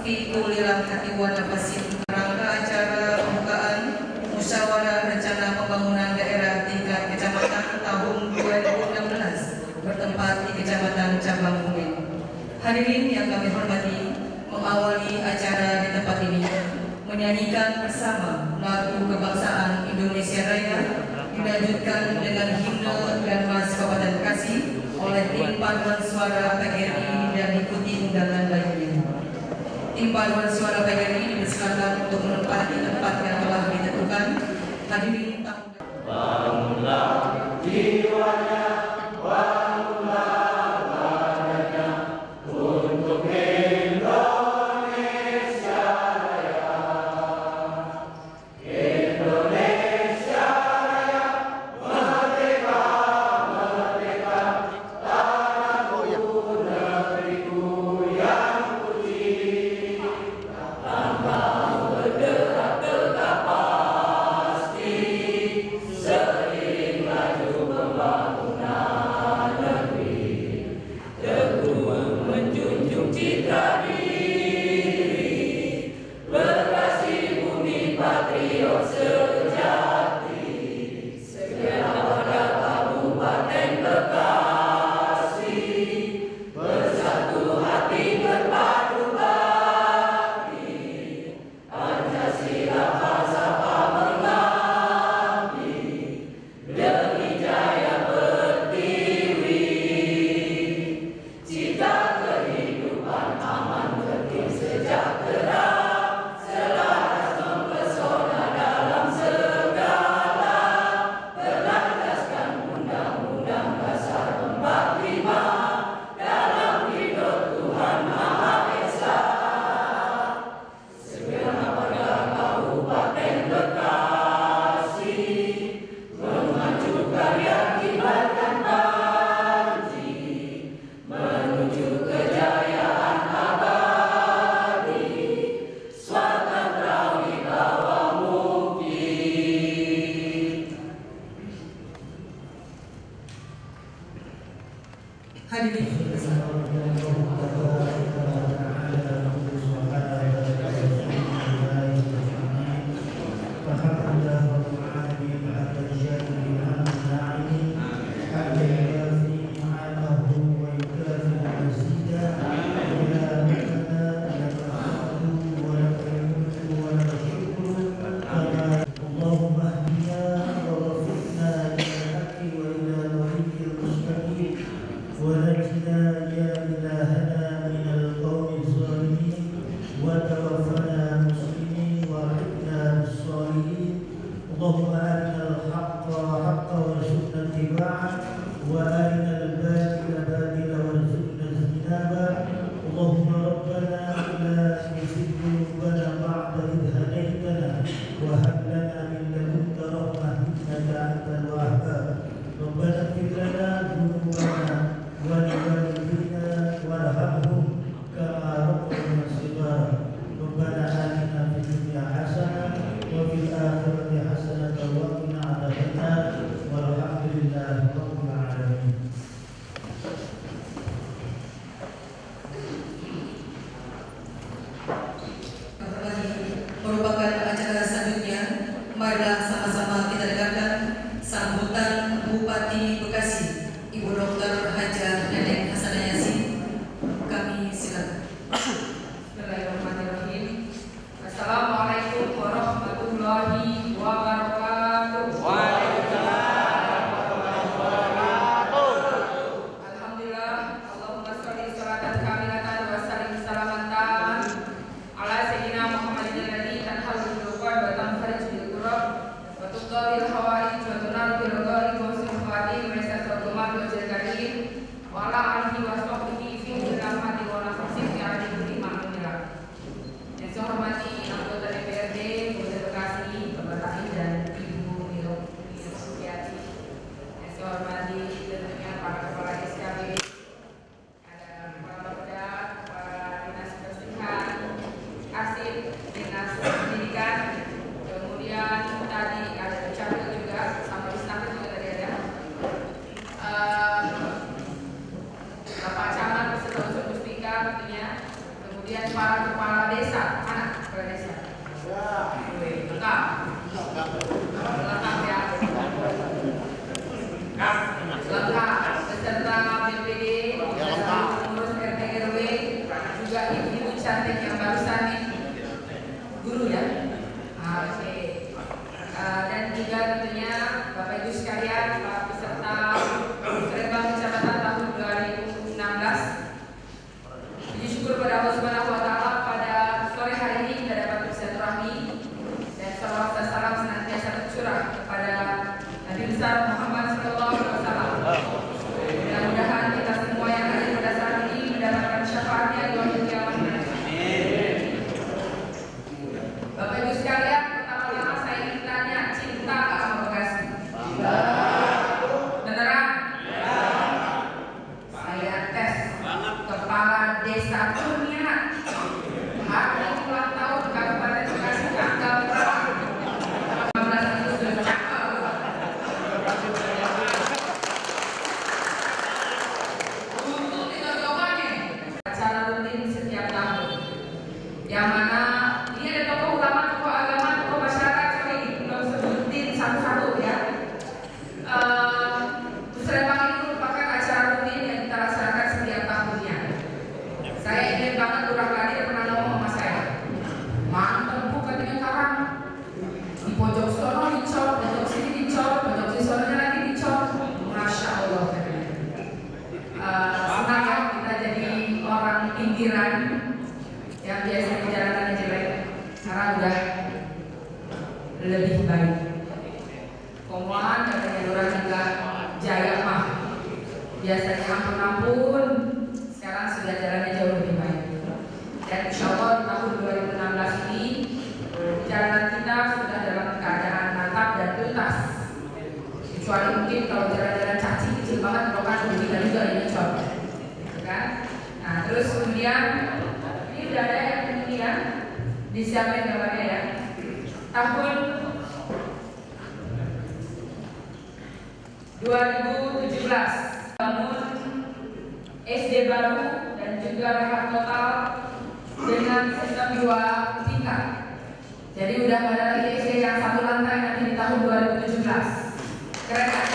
fi kulilah hati wa nafasin rangka acara pembukaan musyawarah rencana pembangunan daerah tingkat kecamatan tahun 2016 bertempat di Kecamatan Cabang Bungin. Hadirin yang kami hormati, mengawali acara di tempat ini menyanyikan bersama lagu kebangsaan Indonesia Raya dilanjutkan dengan himne dan mas Kabupaten Bekasi oleh tim paduan suara PGRI dan diikuti undangan lainnya. Tim paduan suara PGRI dipersilakan untuk menempati tempat yang telah ditentukan. Hadirin tamu. Bangunlah jiwanya, bangunlah badannya untuk Indonesia Raya. Indonesia Raya, merdeka, merdeka, tanahku, negeriku yang suci. Langkah bergerak tetap pasti, seiring laju membangun kemudian para kepala desa, anak kepala desa. Lengkap. Lengkap ya. Lengkap beserta BPD, pengurus RT RW, juga ibu-ibu cantik yang barusan nih, guru ya. Oke. Dan juga tentunya Bapak Ibu sekalian, para peserta Musrembang Kecamatan tahun 2016. Puji syukur pada Allah Subhanahu wa Ta'ala, pada sore hari ini kita dapat bersilaturahmi dan salawat dan salam senantiasa tercurah kepada Nabi besar Muhammad sallallahu alaihi wasallam. Mudah-mudahan kita semua yang hadir pada saat ini mendapatkan syafaatnya di yaumil qiyamah. Bapak Ibu sekalian, pertama-tama saya ingin tanya, cinta nggak sama Bekasi? Beneran? Saya tes kepala desa Kurnia. Hari ulang tahun Kabupaten Bekasi tanggal berapa? 15 Agustus. Untuk ditontonnya acara rutin setiap tahun, yang mana ini ada tokoh ulama, tokoh agama, tokoh masyarakat. Sorry, belum sebutin satu-satu ya. Musrembang ini merupakan acara rutin yang kita laksanakan setiap tahunnya. Saya ingin banget Lurah Kadir pernah ngomong sama saya, mantep bu katanya karang di pojok sono dicor, pojok sini dicor, pojok di sononya lagi dicor. Masya Allah katanya. Senang ya kita jadi orang pinggiran yang biasa jalanannya jelek, sekarang udah lebih baik. Komuan katanya Lurah juga Jaya mah biasanya ampun-ampun, sekarang sudah jalannya jauh lebih baik. Dan insya Allah di tahun 2016 ini jalanan kita sudah dalam keadaan mantap dan tuntas. Kecuali mungkin kalau jalan-jalan caci kecil banget, kalau kan kita juga ini cor, gitu kan? Nah terus kemudian ini udah ada yang ini ya, disiapin gambarnya ya. Tahun 2017 bangun SD baru dan juga rehab total dengan sistem 2 tingkat. Jadi udah nggak ada lagi SD yang 1 lantai nanti di tahun 2017. Keren kan?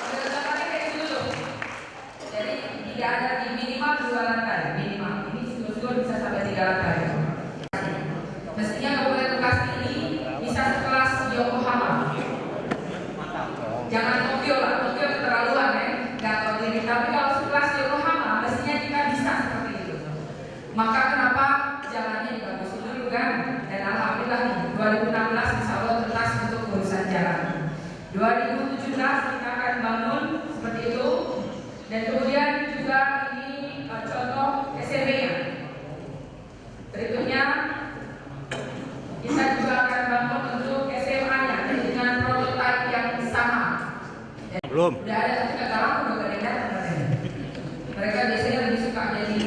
Udah gambarnya kayak gitu tuh. Jadi tidak ada di minimal 2 lantai, minimal. Ini syukur-syukur bisa sampai 3 lantai. Mestinya Kabupaten Bekasi ini bisa sekelas Yokohama. Jangan Tokyo lah, Tokyo keterlaluan ya, nggak tahu diri. Tapi kalau sekelas Yokohama, mestinya kita bisa seperti itu. Maka kenapa jalannya dibagusin dulu kan? Dan alhamdulillah nih, 2016 insya Allah tuntas untuk urusan jalan. 2017 kita akan bangun seperti itu. Dan kemudian juga ini contoh SMP-nya. Berikutnya kita juga akan bangun untuk SMA-nya dengan prototipe yang sama. Belum. Udah ada tapi kagak lama udah gak ada yang datang. Mereka biasanya lebih suka jadi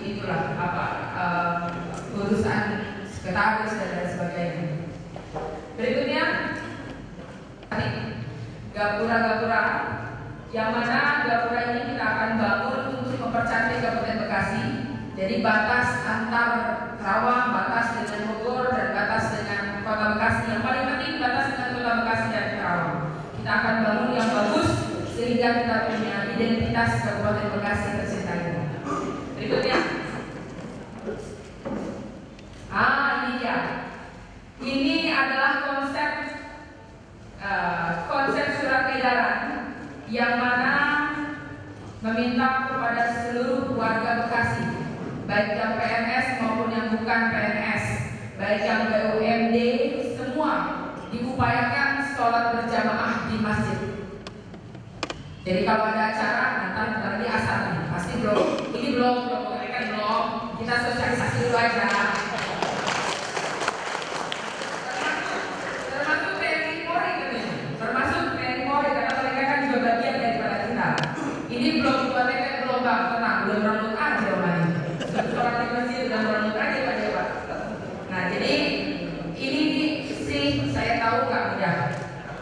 itulah apa urusan sekretaris dan lain sebagainya. Berikutnya gapura-gapura, yang mana gapura ini kita akan bangun untuk mempercantik Kabupaten Bekasi. Jadi batas antar Karawang, batas dengan Bogor dan batas dengan Kota Bekasi. Yang paling penting batas dengan Kota Bekasi dan Karawang. Kita akan bangun yang bagus sehingga kita punya identitas Kabupaten Bekasi tercinta ini. Berikutnya, ini dia. Ini adalah konsep surat edaran yang mana meminta kepada seluruh warga Bekasi, baik yang PNS maupun yang bukan PNS, baik yang BUMD, semua diupayakan sholat berjamaah di masjid. Jadi kalau ada acara, nanti lagi asar nih, pasti belum, ini belum mereka belum, kita sosialisasi dulu aja. Termasuk TNI Polri katanya, termasuk TNI Polri karena mereka kan juga bagian daripada kita. Ini belum buat belum bang, tenang, belum rambut aja omanya. Sholat di masjid udah rambut aja Pak. Nah jadi ini sih saya tahu gak mudah.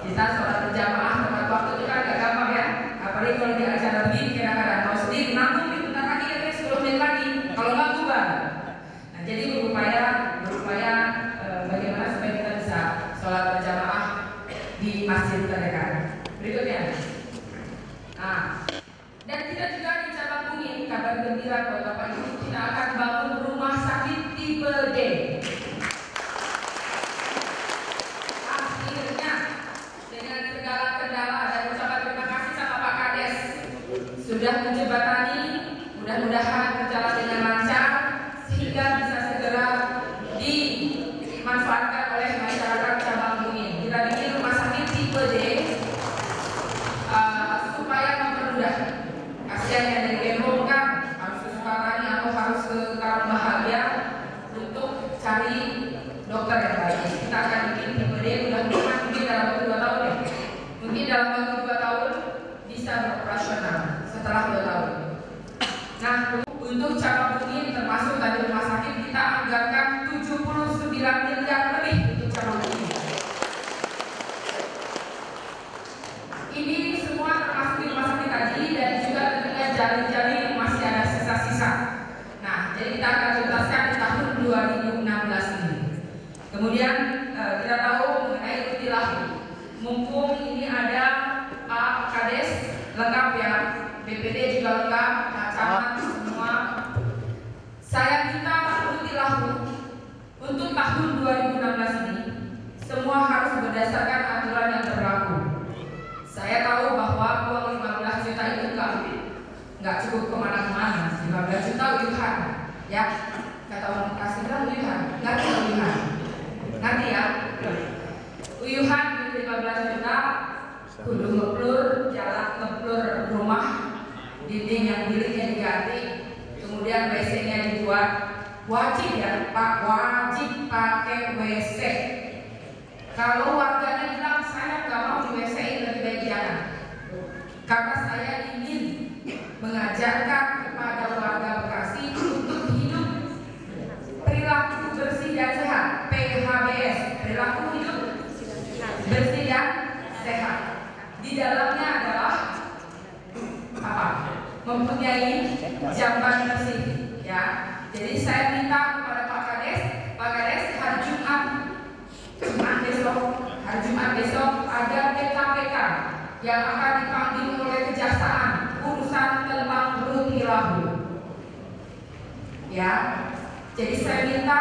Kita sholat berjamaah tepat waktu itu kan gak gampang ya. Apalagi kalau di acara begini kadang-kadang mau sendiri nanggung bentar lagi ya 10 menit lagi. jadi berupaya bagaimana supaya kita bisa sholat berjamaah di masjid terdekat. Berikutnya. Nah, dan kita juga di cabang Bumi, kabar gembira buat Bapak Ibu, kita akan bangun rumah sakit tipe D. Akhirnya, dengan segala kendala dan ucapan terima kasih sama Pak Kades sudah menjembatani, mudah-mudahan berjalan dengan lancar sehingga bisa segera dimanfaatkan oleh masyarakat cabang Bumi. Kita bikin rumah sakit tipe D supaya mempermudah. Kasihan yang dari Gembong kan harus ke Sukarani atau harus ke Karang Bahagia untuk cari dokter yang baik. Kita akan bikin tipe D, mudah-mudahan mungkin dalam waktu 2 tahun ya. Mungkin dalam waktu 2 tahun bisa beroperasional setelah 2 tahun. Nah, untuk cabang Bumi termasuk tadi rumah sakit kita anggarkan 79 miliar lebih untuk cabang Bumi. Ini semua termasuk di rumah sakit tadi dan juga tentunya jalin-jalin masih ada sisa-sisa. Nah, jadi kita akan tuntaskan di tahun 2016 ini. Kemudian kita tahu mengenai Rutilah. Mumpung ini ada Pak Kades lengkap ya, BPD juga lengkap, Pak Camat semua. Saya minta Rutilah untuk tahun 2016 ini semua harus berdasarkan aturan yang berlaku. Saya tahu bahwa uang 15 juta itu nggak cukup kemana-mana. 15 juta uyuhan, ya. Kata orang Bekasi bilang uyuhan, ngerti uyuhan, ngerti ya? Uyuhan 15 juta, kudu ngeplur, jalan ngeplur rumah, dinding yang biliknya diganti, kemudian WC-nya dibuat. Wajib ya Pak, wajib pakai WC. Kalau warganya bilang saya nggak mau di WC, lebih baik jangan. Karena saya ingin mengajarkan kepada warga Bekasi untuk hidup perilaku bersih dan sehat, PHBS, perilaku hidup bersih dan sehat. Di dalamnya adalah apa? Mempunyai jamban bersih, ya. Jadi saya minta kepada Pak Kades hari Jumat besok ada PKPK yang akan dipanggil oleh Kejaksaan urusan tentang Rutilah. Ya, jadi saya minta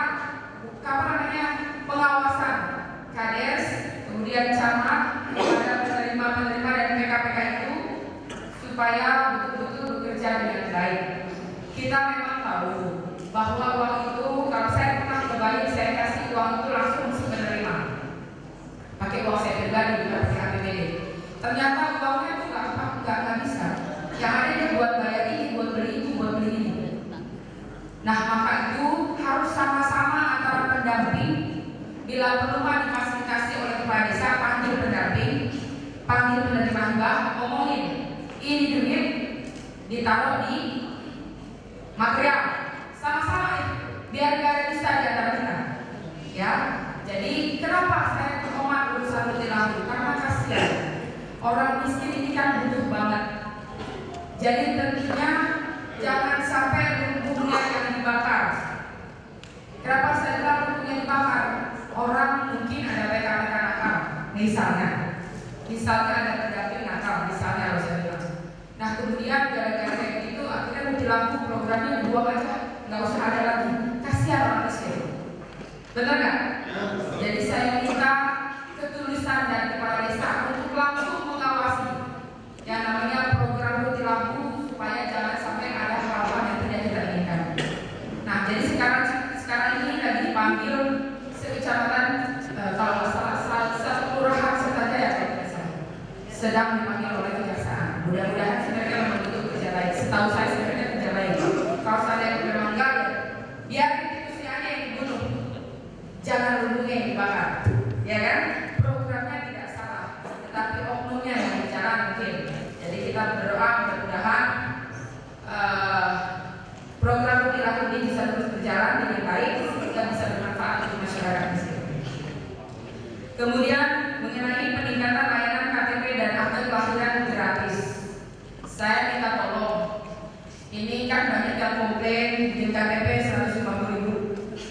pengawasan Kades, kemudian camat kepada penerima dan PKPK itu supaya betul-betul bekerja dengan baik. Kita memang tahu bahwa uang itu, kalau saya pernah kebayang saya kasih uang itu langsung penerima, pakai uang saya pribadi juga pakai APBD. Ternyata uangnya itu nggak bisa. Yang ada dia buat bayar ini, buat beli itu, buat beli ini. Nah, maka itu harus sama-sama antara pendamping. Bila perlu difasilitasi oleh kepala desa, panggil pendamping, panggil penerima hibah, ngomongin ini duit ditaruh di material, sama-sama ya, biar gak ada dusta di antara kita. Ya, jadi kenapa saya berkomat urusan Rutilah? Karena kasihan orang miskin ini kan butuh banget. Jadi tentunya jangan sampai lumbungnya yang dibakar. Kenapa saya bilang lumbungnya dibakar? Orang mungkin ada PKPK nakal, misalnya ada pendamping nakal, misalnya harus saya bilang. Nah, kemudian gara-gara kayak gitu akhirnya Rutilah programnya dibuang aja, nggak usah ada lagi. Kasihan orang miskin. Benar nggak? Jadi saya minta ketulusan dari kepala desa untuk langsung mengawasi yang namanya program Rutilah supaya jangan sampai ada hal-hal yang tidak kita inginkan. Nah, jadi sekarang ini lagi dipanggil sekecamatan, kalau nggak salah satu kelurahan saja ya, sedang dipanggil oleh Kejaksaan. Mudah-mudahan mereka membentuk kerja baik. Setahu saya sebenarnya kerja baik. Kalau saya memang enggak, biar institusinya yang dibunuh, jangan lumbungnya yang dibakar, ya kan? Programnya tidak salah, tetapi oknumnya yang bicara mungkin. Jadi kita berdoa mudah-mudahan program Rutilah ini bisa terus berjalan dengan baik sehingga bisa bermanfaat untuk masyarakat miskin. Kemudian mengenai peningkatan layanan KTP dan akte kelahiran gratis, saya minta tolong. Ini kan banyak yang komplain bikin KTP 150.000,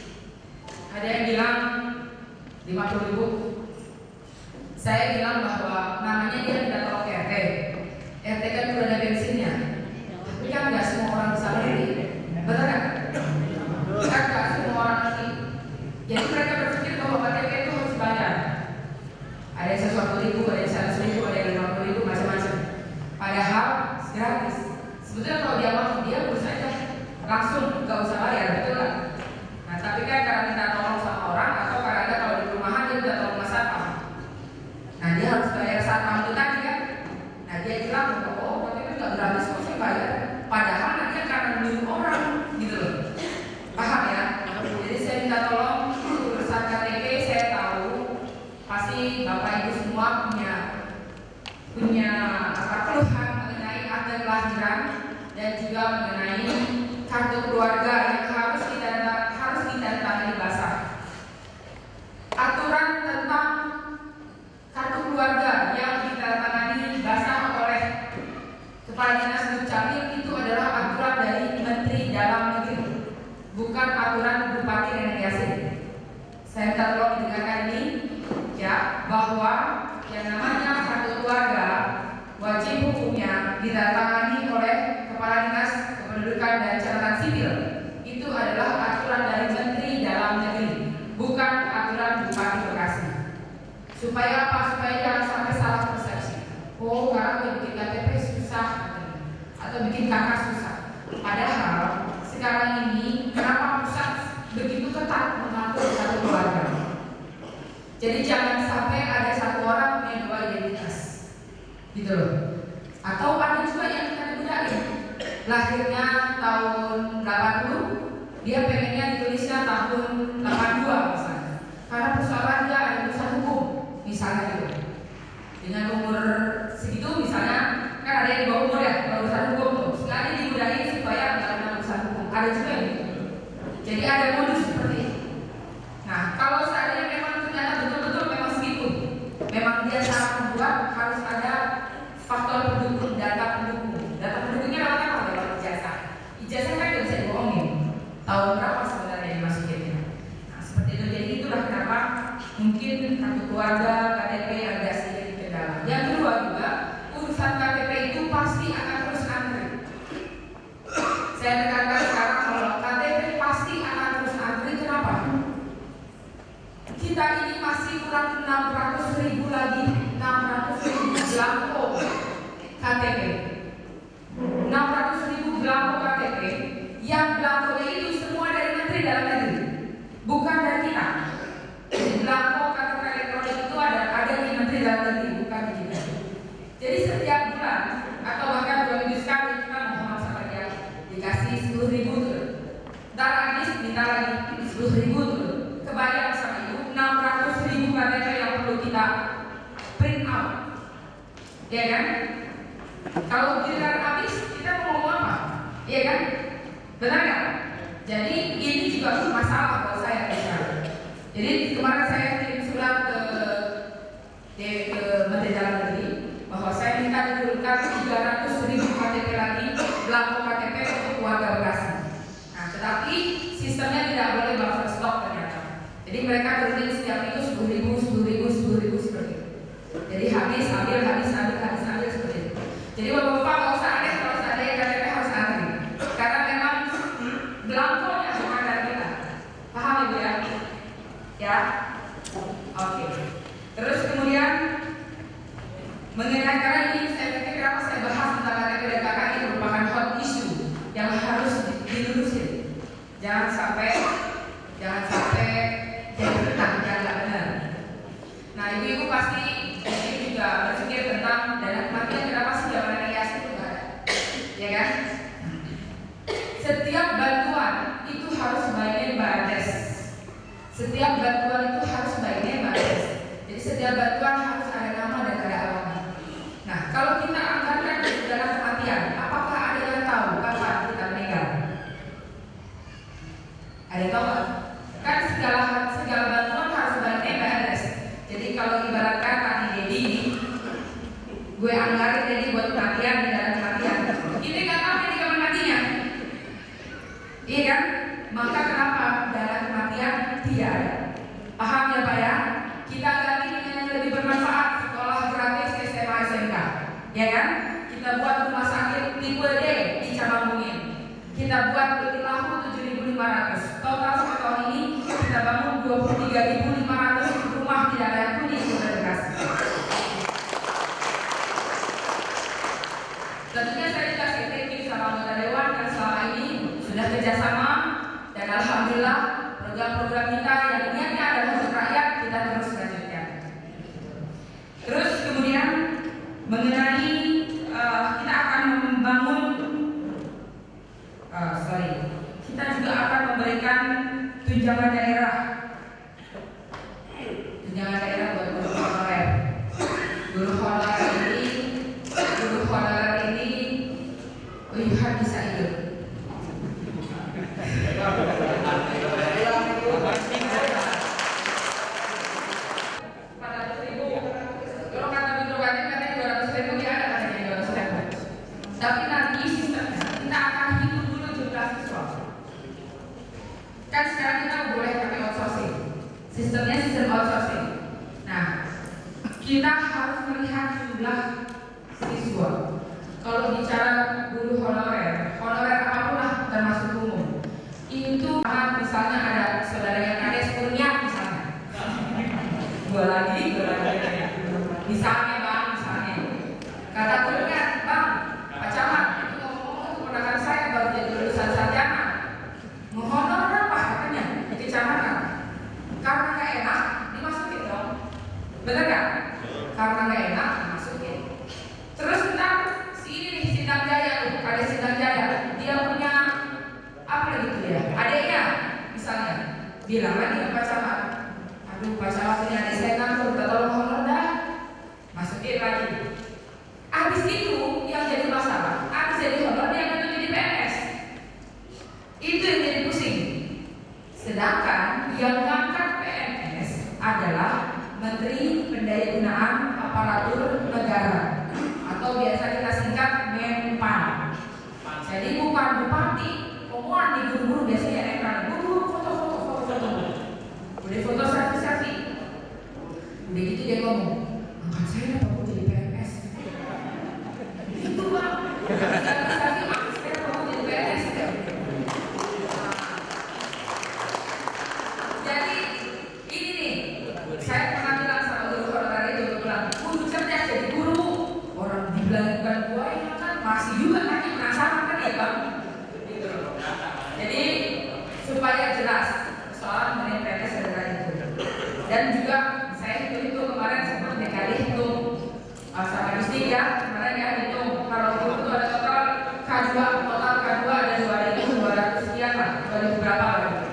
Saya bilang bahwa namanya dia minta tolong ke RT. RT kan udah ada bensinnya, tapi kan nggak semua orang bisa ngerti, betul kan? Kan nggak semua orang ngerti. Jadi mereka berpikir bahwa KTP itu harus bayar. Ada yang 100.000, ada yang 100.000, ada yang 50.000, macam-macam. Padahal gratis. Sebetulnya kalau dia mau, dia bisa aja langsung nggak usah bayar, betul kan? Nah tapi kan karena minta tolong sama orang atau karena kalau di perumahan dia minta tolong mas satpam. Nah dia harus bayar satpam itu tadi kan. Nah dia bilang oh KTP nggak gratis kok saya bayar. Padahal nanti akan menyuruh orang gitu loh. Paham ya? Jadi saya minta tolong urusan KTP. Saya tahu pasti bapak ibu semua punya keluhan mengenai akte kelahiran dan juga mengenai kartu keluarga yang harus ditandatangani basah. Aturan tentang kartu keluarga yang ditandatangani basah oleh Kepala Dinas Dukcapil itu adalah aturan dari Menteri Dalam Negeri, bukan aturan Bupati Nenek Yasin. Saya minta tolong didengarkan ini ya, bahwa yang namanya kartu keluarga wajib hukumnya ditandatangani oleh Kepala Dinas Kependudukan dan Catatan Sipil. Itu adalah aturan dari Menteri Dalam Negeri, bukan aturan Bupati Bekasi. Supaya apa? Supaya jangan sampai salah persepsi. Oh, karena bikin KTP susah atau bikin KK susah. Padahal sekarang ini kenapa pusat begitu ketat mengatur kartu keluarga? Jadi jangan sampai ada satu orang punya dua identitas, gitu loh. Atau ada juga yang kita mudahin, lahirnya tahun 80, dia pengennya ditulisnya tahun 82 misalnya. Karena persoalan dia ada urusan hukum, misalnya gitu. Dengan umur segitu misalnya, kan ada yang di bawah umur ya, urusan hukum tuh. Sekali dimudahin supaya nggak ada urusan hukum. Ada juga yang gitu. Jadi ada modus seperti itu. Nah, kalau seandainya memang ternyata betul-betul memang segitu, memang dia salah membuat, harus ada faktor pendukung, data pendukung. Data pendukungnya lewat apa? Lewat ijazah. Ijazah kan nggak bisa dibohongin. Tahun berapa sebenarnya dimasukinnya? Nah, seperti itu. Jadi itulah kenapa mungkin kartu keluarga, KTP agak sedikit kendala. Yang kedua juga, urusan KTP itu pasti akan terus antri. Saya tekankan sekarang kalau KTP pasti akan terus antri. Kenapa? Kita ini masih kurang 600.000 lagi, 600.000 belangko KTP, 600.000 belangko KTP, yang belangkonya itu semua dari Menteri Dalam Negeri, bukan dari kita. Jadi belangko KTP elektronik itu ada di Menteri Dalam Negeri, bukan di kita. Jadi setiap bulan atau bahkan 2 minggu sekali kita mohon sama dia dikasih 10.000 tuh. Ntar habis minta lagi 10.000 tuh. Kebayang sama ibu 600.000 KTP yang perlu kita print out, ya kan? Kalau giliran habis kita mau ngomong apa, ya kan? Benar kan? Jadi ini juga masalah buat saya misalnya. Jadi kemarin saya kirim surat ke Menteri Dalam Negeri bahwa saya minta diturunkan 300.000 KTP lagi, belangko KTP untuk keluarga Bekasi. Nah, tetapi sistemnya tidak boleh buffer stok ternyata. Jadi mereka turunin setiap itu 10.000 seperti itu. Jadi habis seperti itu. Jadi bapak-bapak nggak usah aneh kalau seandainya KTP harus antri, karena memang belangkonya bukan dari kita. Paham ibu ya? Ya, oke. Terus kemudian mengenai karena ini saya pikir kenapa saya bahas tentang KTP dan KK ini merupakan hot issue yang harus dilurusin. Jangan sampai jadi benar, yang nggak benar. Nah ibu-ibu pasti ini juga berpikir tentang dana kematian. Kenapa sih zaman Nenek Yasin itu nggak ada, ya kan? Setiap bantuan itu harus baiknya BADES. Setiap bantuan itu harus baiknya BADES. Jadi setiap bantuan harus ada nama dan ada alamat. Nah kalau kita anggarkan dana kematian, apakah ada yang tahu kapan kita meninggal? Ada yang tahu nggak? Kan segala bantuan harus baiknya BADES. Jadi kalau ibaratkan tadi Dedi, gue anggarin Dedi buat kematian di dana kematian, kita nggak tahu ini kapan matinya, iya kan? Maka kenapa dana kematian tidak ada? Paham ya Pak ya? Kita ganti dengan yang lebih bermanfaat. Total sampai tahun ini kita bangun 23.500 rumah tidak layak huni di Kota Bekasi. Tentunya saya dikasih thank sama anggota dewan yang selama ini sudah kerjasama, dan alhamdulillah program-program kita yang niatnya adalah untuk rakyat kita terus lanjutkan. Terus kemudian mengenai kita akan membangun, kita juga akan memberikan tunjangan daerah buat guru honorer. Guru honorer ini lihat bisa hidup. Tapi nanti sistemnya kita akan hitung dulu jumlah siswa. Kan sekarang kita boleh pakai outsourcing. Sistemnya sistem outsourcing. Nah, kita harus melihat jumlah siswa. Kalau bicara guru honorer apapun lah termasuk umum, itu misalnya ada saudara yang ada Kurnia misalnya, dua lagi, misalnya bang, kata Kurnia, bang, Pak Camat itu ngomong keponakan saya baru jadi lulusan sarjana, menghonor berapa katanya di kecamatan, karena nggak enak dimasukin dong, bener nggak? Karena nggak enak dimasukin. Terus ntar Sindang Jaya, ada Sindang Jaya, dia punya apa gitu ya, adiknya misalnya, bilang lagi ke Pak Camat, aduh Pak Camat punya adik saya nganggur, tolong honor dah, masukin lagi. Habis itu yang jadi masalah, habis jadi honor dia akan jadi PNS. Itu yang jadi pusing. Sedangkan yang ngangkat PNS adalah Menteri Pendayagunaan Aparatur Negara, atau biasa kita singkat Menpan. Jadi bukan bupati, omongan di guru-guru biasanya ekran, guru foto. Udah foto selfie. Udah gitu dia ngomong, angkat saya mau jadi PNS. Itu bang, selfie angkat saya mau jadi PNS. Jadi ini nih, saya pernah bilang sama guru honorer itu, bilang, guru cerdas jadi guru. Orang dibilang bukan buaya kan masih juga kan yang penasaran kan ya bang. Gitu. Jadi supaya jelas soal mengenai PNS adalah itu. Dan juga saya hitung kemarin sebelum DKI hitung sama Gusti ya kemarin ya hitung kalau guru itu ada total K2 ada 2.200 sekian lah, 2.000 berapa lah gitu.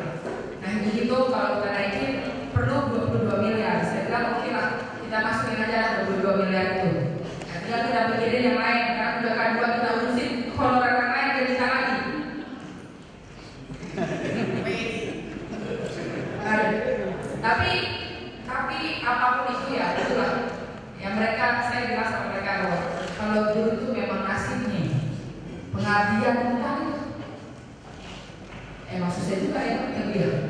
Nah dihitung kalau kita naikin perlu 22 miliar. Saya bilang oke lah kita masukin aja 22 miliar itu. Tinggal kita pikirin yang lain, karena udah K2 kita urusin honorer yang lain dan kita lagi. Tapi apapun itu ya, itulah yang mereka, saya bilang sama mereka bahwa kalau guru itu memang nasibnya pengabdian kita. Maksud saya juga yang bilang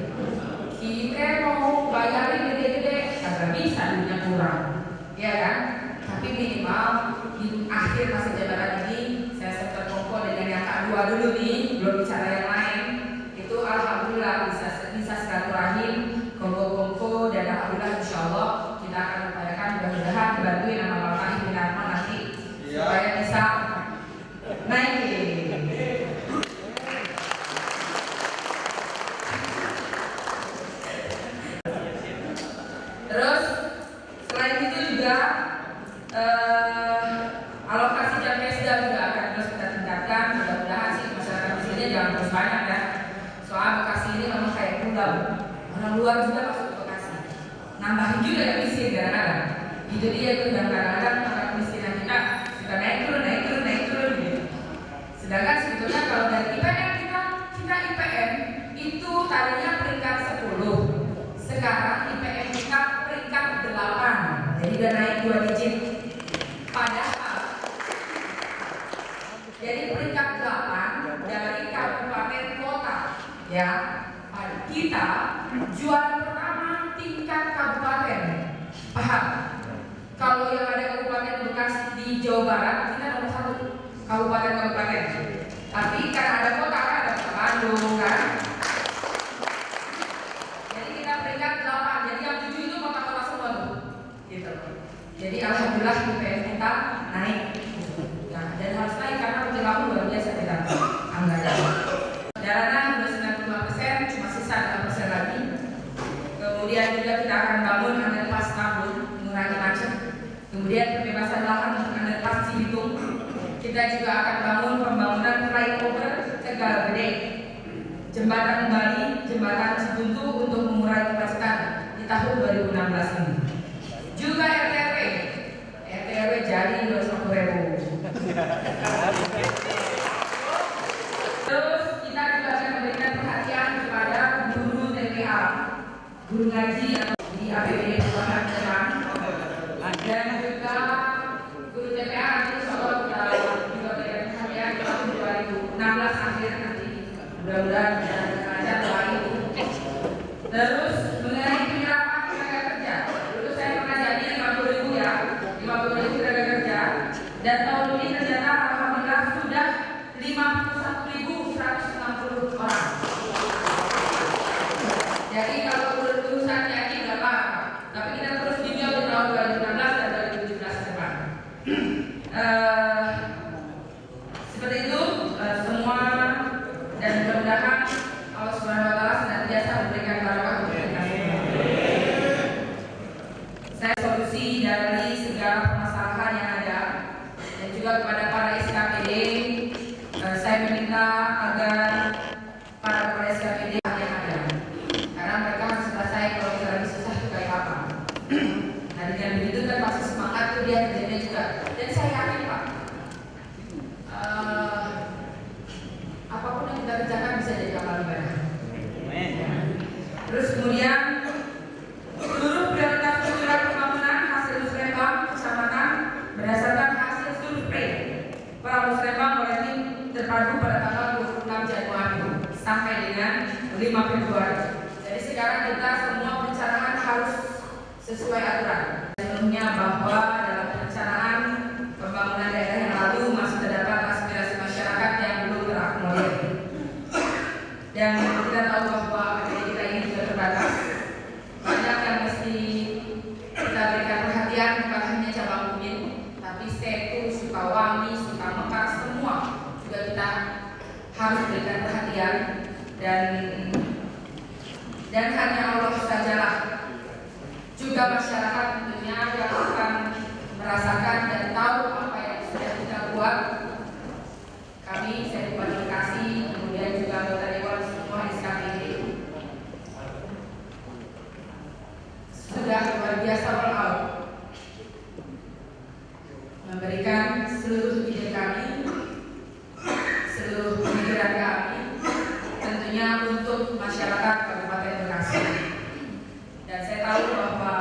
kita mau bayarin gede-gede, kagak bisa duitnya kurang, ya kan? Tapi minimal di akhir masa jabatan ini saya sempat kumpul dengan yang K2 dulu nih, belum bicara yang lain. Itu alhamdulillah bisa silaturahim, kongko dan alhamdulillah insyaallah kita akan upayakan mudah-mudahan dibantuin sama Bapak Ibu Narman nanti supaya bisa naikin. Terus selain itu juga alokasi jam kesda juga akan terus kita tingkatkan. Mudah-mudahan sih masyarakat di sini jangan terus banyak ya. Soal Bekasi ini memang kayak pulau, orang luar juga masuk ke Bekasi. Nambahin juga yang miskin kadang-kadang. Itu dia tuh yang kadang-kadang angka kemiskinan kita suka naik turun gitu. Sedangkan sebetulnya kalau dari IPM kita IPM itu tadinya peringkat 10. Sekarang IPM kita peringkat 8. Jadi udah naik 2 digit. Padahal jadi peringkat 8 dari kabupaten kota ya. Kita juara pertama tingkat kabupaten. Paham? Kalau yang ada kabupaten Bekasi di Jawa Barat kita nomor 1 kabupaten. Tapi kan ada kota, kan ada Kota Bandung kan. Kemudian juga kita akan bangun underpass Tambun, mengurangi macet. Kemudian pembebasan lahan untuk underpass Cibitung. Kita juga akan bangun pembangunan flyover Tegal Gede, jembatan Bali, jembatan Cibuntu untuk mengurangi kemacetan di tahun 2016 ini. Juga RT/RW jadi 200.000. Terus kita juga akan memberikan perhatian kepada guru TPA, guru ngaji di APBD Kabupaten Serang, dan juga guru TPA nanti insyaallah kita juga berikan perhatian di tahun 2016 akhir nanti, mudah-mudahan bisa lancar doa itu. Terus mengenai penyerapan tenaga kerja, dulu saya pernah jadi 50.000 ya, 50.000 tenaga kerja, dan tahun ini ternyata alhamdulillah sudah 51.160 orang. Jadi kalau urusan yakin nggak apa-apa, tapi kita terus juga di tahun 2016 dan 2017 ke depan. Seperti itu semua, dan mudah-mudahan Allah Subhanahu Wa Taala senantiasa memberikan barokah untuk kita semua. Saya solusi dari segala permasalahan yang ada, dan juga kepada para SKPD, saya meminta agar para kepala SKPD yang ada, karena mereka harus selesai kalau kita lagi susah itu kayak apa. Nah dengan begitu kan pasti semangat tuh dia kerjanya juga. Dan saya yakin Pak, apapun yang kita kerjakan bisa jadi amal ibadah. Terus kemudian seluruh prioritas program pembangunan hasil musrembang kecamatan berdasarkan hasil survei para musrembang oleh tim terpadu pada tanggal 26 Januari sampai dengan 5 Februari. Jadi sekarang kita semua perencanaan harus sesuai aturan. Sebelumnya bahwa dalam perencanaan pembangunan daerah yang lalu masih terdapat aspirasi masyarakat yang belum terakomodir. Dan kita tahu bahwa APBD kita ini juga terbatas. Banyak yang mesti kita berikan perhatian, bukan hanya cabang Bumin, tapi Setu, Sukawangi, Sukamekar, semua juga kita harus berikan perhatian, dan hanya Allah sajalah juga masyarakat tentunya yang akan merasakan dan tahu apa yang sudah kita buat. Kami, saya Bupati Bekasi, kemudian juga anggota Dewan semua SKPD sudah luar biasa all out memberikan seluruh ide kami, seluruh pemikiran kami, tentunya untuk masyarakat Kabupaten Bekasi. Dan saya tahu bahwa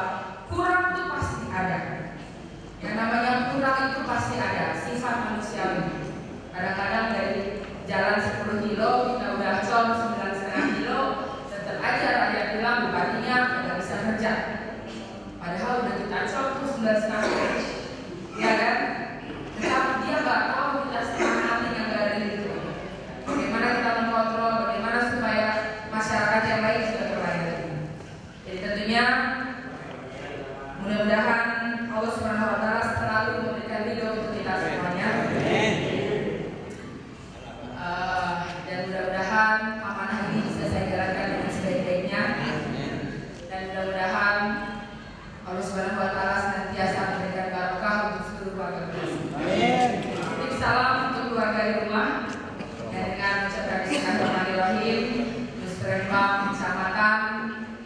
kurang itu pasti ada. Yang namanya kurang itu pasti ada, sifat manusiawi. Kadang-kadang dari jalan 10 kilo kita udah con 9,5 kilo, tetap aja rakyat bilang bupatinya nggak bisa kerja. Padahal udah kita con tuh 9,5 kilo, ya kan? Tetapi dia nggak tahu kita setengah hati yang dari itu. Bagaimana kita mengkontrol, bagaimana supaya masyarakat yang lain juga terlayani. Jadi tentunya mudah-mudahan Allah Subhanahu Wa Taala selalu memberikan ridho untuk kita semuanya. Dan mudah-mudahan amanah ini bisa saya jalankan dengan sebaik-baiknya. Dan mudah-mudahan Allah Subhanahu Wa Taala senantiasa memberikan barokah untuk seluruh keluarga Bekasi. Titip salam untuk keluarga di rumah, dan dengan ucapan bismillahirrahmanirrahim, musrembang kecamatan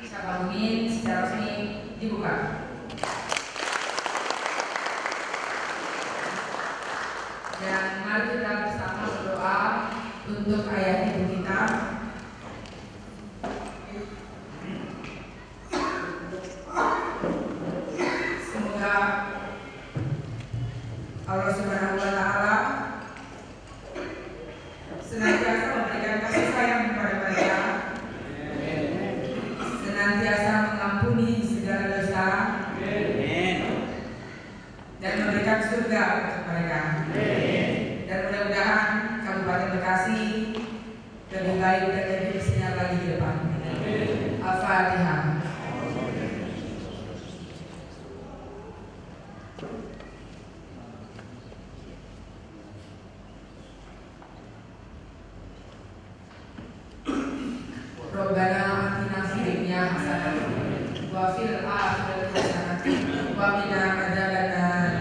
cabang Bumin secara resmi dibuka. Dan mari kita bersama berdoa untuk ayah ibu kita. Semoga Allah Subhanahu Wa Taala senantiasa memberikan kasih sayang kepada mereka, senantiasa mengampuni segala dosa, dan memberikan surga untuk mereka. Dan mudah-mudahan Kabupaten Bekasi lebih baik dan lebih bersinar lagi di depan. Al-Fatihah. Rabbana atina fid dunya hasanah wa fil akhirati hasanah wa qina adzabannar.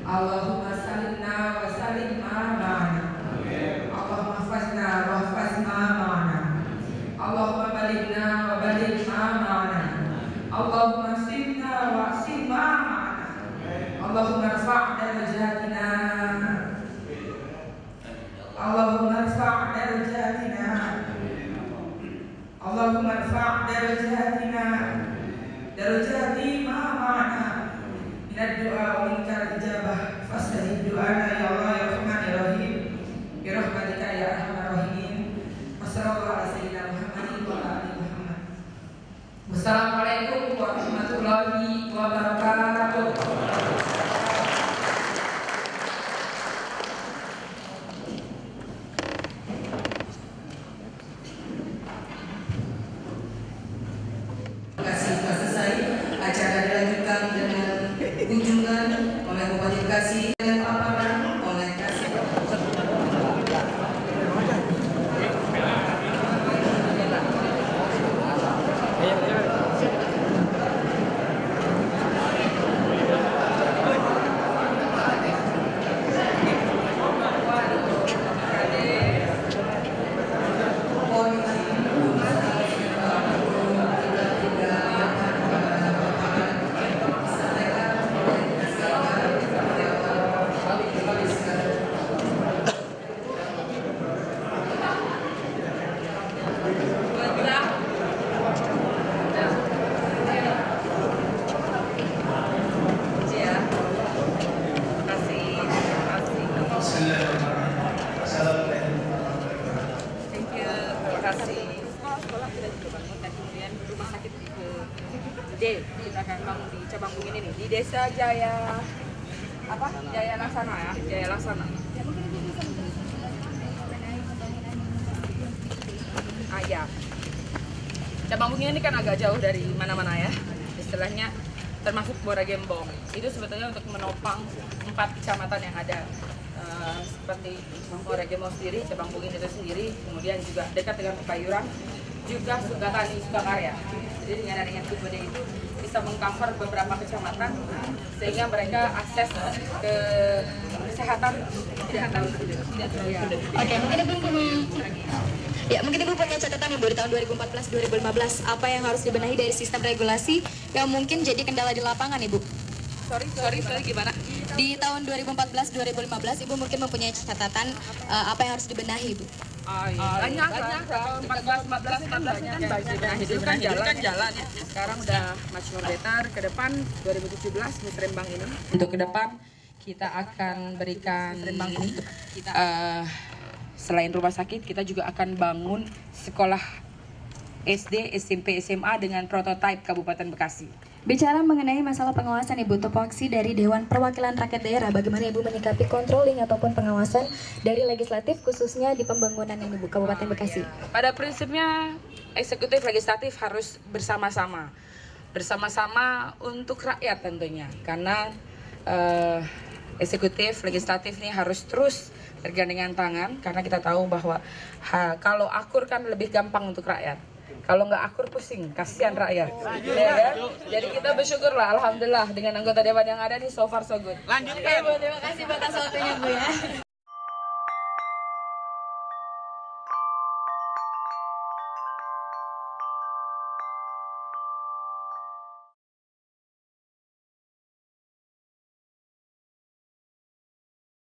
Allahumma sallimna wa sallim ma ma'ana. Allahumma hafizna wa hafiz ma ma'ana. Allahumma balighna wa baligh ma ma'ana. Allahumma simna wa sim ma ma'ana. Allahumma rfa' darajatina. Allahumma rfa' darajatina. Allahumma rfa' darajatina. Darajati ma ma'ana. Minad du'a wa minkal ijabah. Fastajib du'ana ya Allah ya Rahman ya Rahim. Bi rahmatika ya arhamar rahimin. Wassallallahu ala sayyidina Muhammadin wa ala ali Muhammad. Wassalamualaikum warahmatullahi wabarakatuh. Telah selesai, acara dilanjutkan dengan kunjungan oleh Bupati Bekasi dengan paparan oleh Kasih. Kita akan bangun di cabang Bungin ini di Desa Jaya Jaya Laksana ya, Jaya Laksana. Ya. Cabang Bungin ini kan agak jauh dari mana-mana ya. Istilahnya termasuk Muara Gembong. Itu sebetulnya untuk menopang 4 kecamatan yang ada. Seperti Muara Gembong sendiri, Cabang Bungin itu sendiri, kemudian juga dekat dengan Pepayuran, juga Sukatani, Sukakarya. Jadi dengan adanya Kubede itu bisa mengcover beberapa kecamatan sehingga mereka akses ke kesehatan tidak terlalu sulit. Oke, mungkin Ibu punya catatan Ibu di tahun 2014-2015 apa yang harus dibenahi dari sistem regulasi yang mungkin jadi kendala di lapangan Ibu? Sorry gimana? Di tahun 2014-2015 Ibu mungkin mempunyai catatan apa yang harus dibenahi Ibu? Banyak tahun 14 kan banyak itu kan jalan ya. Sekarang udah much more better. Ke depan 2017 Musrembang ini. Untuk ke depan kita akan berikan selain rumah sakit kita juga akan bangun sekolah SD, SMP, SMA dengan prototipe Kabupaten Bekasi. Bicara mengenai masalah pengawasan Ibu, tupoksi dari Dewan Perwakilan Rakyat Daerah, bagaimana Ibu menyikapi controlling ataupun pengawasan dari legislatif khususnya di pembangunan ini Ibu, Kabupaten Bekasi? Pada prinsipnya eksekutif legislatif harus bersama-sama untuk rakyat tentunya, karena eksekutif legislatif ini harus terus bergandengan tangan, karena kita tahu bahwa kalau akur kan lebih gampang untuk rakyat. Kalau nggak akur pusing, kasihan rakyat. Ya, kan? Jadi kita bersyukurlah, alhamdulillah dengan anggota dewan yang ada nih so far so good. Lanjutkan. Terima kasih atas waktunya Bu ya.